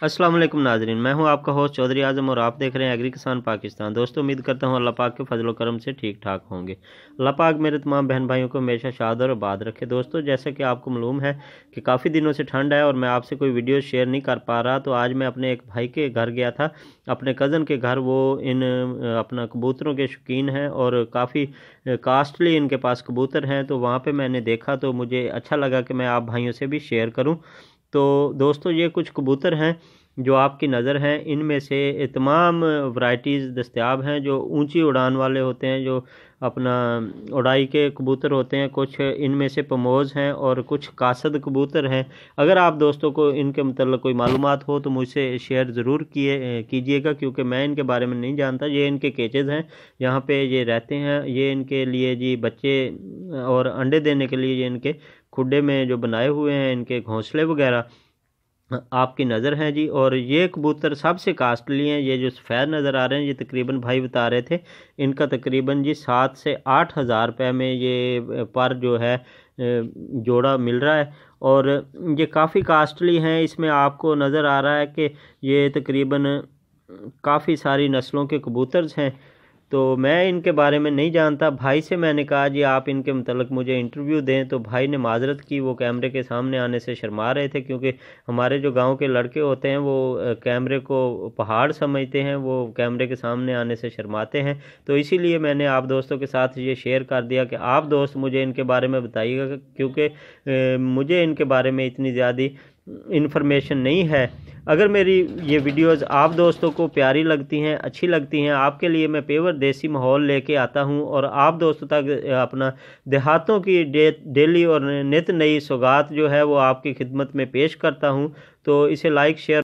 अस्सलाम वालेकुम नाजरीन, मैं हूं आपका होस्ट चौधरी आज़म और आप देख रहे हैं एग्री किसान पाकिस्तान। दोस्तों, उम्मीद करता हूं अल्लाह पाक के फजल करम से ठीक ठाक होंगे। अल्लाह पाक मेरे तमाम बहन भाइयों को हमेशा शाद और आबाद रखे। दोस्तों, जैसा कि आपको मालूम है कि काफ़ी दिनों से ठंड है और मैं आपसे कोई वीडियो शेयर नहीं कर पा रहा, तो आज मैं अपने एक भाई के घर गया था, अपने कज़न के घर। वो अपना कबूतरों के शौकीन हैं और काफ़ी कास्टली इनके पास कबूतर हैं, तो वहाँ पर मैंने देखा तो मुझे अच्छा लगा कि मैं आप भाइयों से भी शेयर करूँ। तो दोस्तों, ये कुछ कबूतर हैं जो आपकी नज़र हैं। इनमें से तमाम वैरायटीज़ दस्तयाब हैं जो ऊंची उड़ान वाले होते हैं, जो अपना उड़ाई के कबूतर होते हैं। कुछ इनमें से पमोज़ हैं और कुछ कासद कबूतर हैं। अगर आप दोस्तों को इनके मतलब कोई मालूमात हो तो मुझसे शेयर ज़रूर कीजिएगा, क्योंकि मैं इनके बारे में नहीं जानता। ये इनके केजेज़ हैं, यहाँ पे ये रहते हैं। ये इनके लिए जी बच्चे और अंडे देने के लिए ये इनके खुड्डे में जो बनाए हुए हैं, इनके घोंसले वगैरह आपकी नज़र हैं जी। और ये कबूतर सबसे कास्टली हैं। ये जो सफ़ेद नज़र आ रहे हैं, ये तकरीबन भाई बता रहे थे इनका तकरीबन जी 7 से 8 हज़ार रुपये में ये पर जो है जोड़ा मिल रहा है। और ये काफ़ी कास्टली हैं। इसमें आपको नज़र आ रहा है कि ये तकरीबन काफ़ी सारी नस्लों के कबूतर हैं। तो मैं इनके बारे में नहीं जानता। भाई से मैंने कहा जी आप इनके मतलब मुझे इंटरव्यू दें, तो भाई ने माजरत की, वो कैमरे के सामने आने से शर्मा रहे थे, क्योंकि हमारे जो गांव के लड़के होते हैं वो कैमरे को पहाड़ समझते हैं, वो कैमरे के सामने आने से शर्माते हैं। तो इसीलिए मैंने आप दोस्तों के साथ ये शेयर कर दिया कि आप दोस्त मुझे इनके बारे में बताइएगा, क्योंकि मुझे इनके बारे में इतनी ज़्यादा इन्फॉर्मेशन नहीं है। अगर मेरी ये वीडियोस आप दोस्तों को प्यारी लगती हैं, अच्छी लगती हैं, आपके लिए मैं पेवर देसी माहौल लेके आता हूं और आप दोस्तों तक अपना देहातों की डेली और नित नई सौगात जो है वो आपकी खिदमत में पेश करता हूं, तो इसे लाइक शेयर